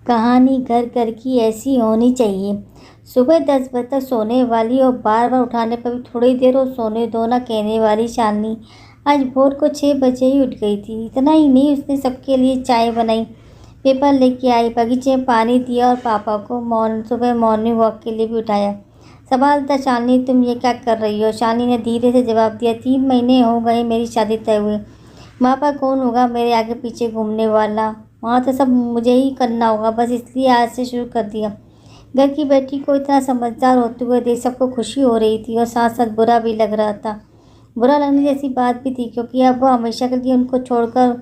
कहानी घर घर की ऐसी होनी चाहिए। सुबह 10 बजे तक सोने वाली और बार बार उठाने पर भी थोड़ी देर और सोने दो ना कहने वाली शालिनी आज भोर को 6 बजे ही उठ गई थी। इतना ही नहीं, उसने सबके लिए चाय बनाई, पेपर लेके आई, बगीचे में पानी दिया और पापा को सुबह मॉर्निंग वॉक के लिए भी उठाया। सवाल था, शालिनी तुम ये क्या कर रही हो? शालिनी ने धीरे से जवाब दिया, 3 महीने हो गए मेरी शादी तय हुए। वहाँ पर कौन होगा मेरे आगे पीछे घूमने वाला? वहाँ तो सब मुझे ही करना होगा, बस इसलिए आज से शुरू कर दिया। घर की बेटी को इतना समझदार होते हुए देख सबको खुशी हो रही थी और साथ साथ बुरा भी लग रहा था। बुरा लगने जैसी बात भी थी क्योंकि अब वो हमेशा के लिए उनको छोड़कर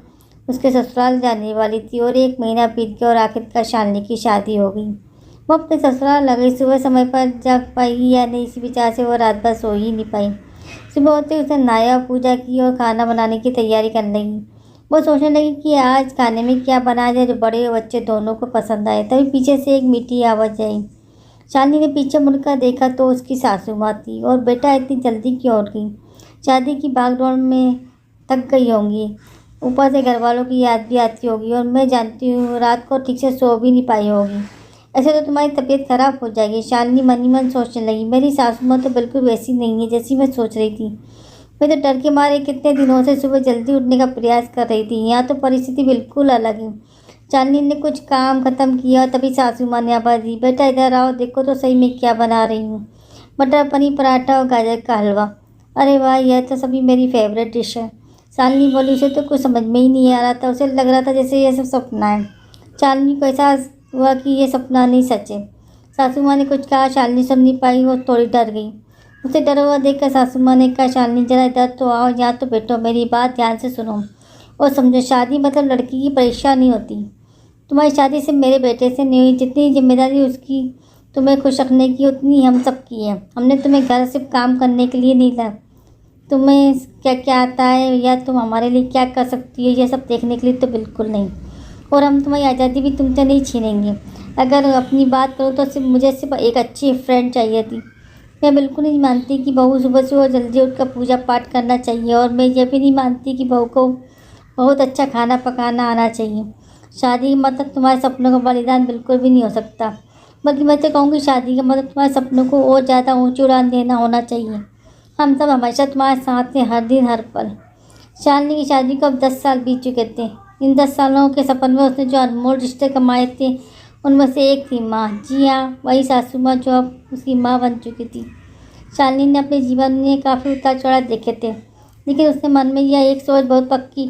उसके ससुराल जाने वाली थी और 1 महीना बीत गया और आखिरकार शालिनी की शादी हो गई। वो अपने ससुराल लग गई। सुबह समय पर जग पाई या नहीं, इसी विचार से वो रात भर सो ही नहीं पाई। सुबह होते उसने नहाया, पूजा की और खाना बनाने की तैयारी करने लगी। वो सोचने लगी कि आज खाने में क्या बनाया जाए जो बड़े और बच्चे दोनों को पसंद आए। तभी पीछे से एक मीठी आवाज़ आई। शालिनी ने पीछे मुड़कर देखा तो उसकी सासू माँ थी। और बेटा, इतनी जल्दी क्यों उठ गई? शादी की भागदौड़ में थक गई होंगी, ऊपर से घर वालों की याद भी आती होगी और मैं जानती हूँ रात को ठीक से सो भी नहीं पाई होगी। ऐसे तो तुम्हारी तबीयत खराब हो जाएगी। शालिनी मन ही मन सोचने लगी, मेरी सासू माँ तो बिल्कुल वैसी नहीं है जैसी मैं सोच रही थी। मैं तो डर के मारे कितने दिनों से सुबह जल्दी उठने का प्रयास कर रही थी। यहाँ तो परिस्थिति बिल्कुल अलग है। शालिनी ने कुछ काम खत्म किया और तभी सासू माँ ने आवाज़ दी, बेटा इधर आओ, देखो तो सही मैं क्या बना रही हूँ। मटर पनीर पराठा और गाजर का हलवा। अरे वाह, यह तो सभी मेरी फेवरेट डिश है। शालिनी बोली। उसे तो कुछ समझ में ही नहीं आ रहा था। उसे लग रहा था जैसे यह सब सपना है। शालिनी को एहसास हुआ कि ये सपना नहीं सच है। सासू माँ ने कुछ कहा, शालिनी सुन नहीं पाई, वो थोड़ी डर गई। उसे डरा हुआ देखकर सासू माँ ने कहा, शालिनी जरा इधर तो आओ, यहाँ तो बैठो, मेरी बात ध्यान से सुनो और समझो। शादी मतलब लड़की की परीक्षा नहीं होती। तुम्हारी शादी सिर्फ मेरे बेटे से नहीं हुई। जितनी जिम्मेदारी उसकी तुम्हें खुश रखने की उतनी हम सब की है। हमने तुम्हें घर सिर्फ काम करने के लिए नहीं लाया। तुम्हें क्या क्या आता है या तुम हमारे लिए क्या कर सकती हो ये सब देखने के लिए तो बिल्कुल नहीं। और हम तुम्हारी आज़ादी भी तुमसे नहीं छीनेंगे। अगर अपनी बात करूँ तो मुझे सिर्फ एक अच्छी फ्रेंड चाहिए थी। मैं बिल्कुल नहीं मानती कि बहू सुबह सुबह जल्दी उठकर पूजा पाठ करना चाहिए और मैं ये भी नहीं मानती कि बहू को बहुत अच्छा खाना पकाना आना चाहिए। शादी का मतलब तुम्हारे सपनों का बलिदान बिल्कुल भी नहीं हो सकता। बल्कि मैं तो कहूँगी शादी का मतलब तुम्हारे सपनों को और ज़्यादा ऊँची उड़ान देना होना चाहिए। हम सब हमेशा तुम्हारे साथ हैं, हर दिन हर पल। शालिनी की शादी को अब 10 साल बीत चुके थे। इन 10 सालों के सफ़र में उसने जो अनमोल रिश्ते कमाए थे उनमें से एक थी माँ। जी हाँ, वही सासू माँ जो अब उसकी माँ बन चुकी थी। शालिनी ने अपने जीवन में काफ़ी उतार चढ़ाव देखे थे, लेकिन उसके मन में यह एक सोच बहुत पक्की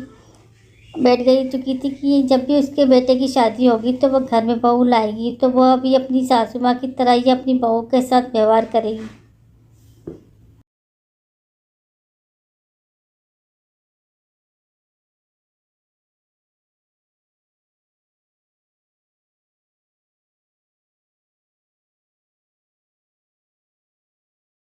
बैठ गई चुकी थी कि जब भी उसके बेटे की शादी होगी तो वह घर में बहू लाएगी तो वह भी अपनी सासू माँ की तरह ही अपनी बहू के साथ व्यवहार करेगी।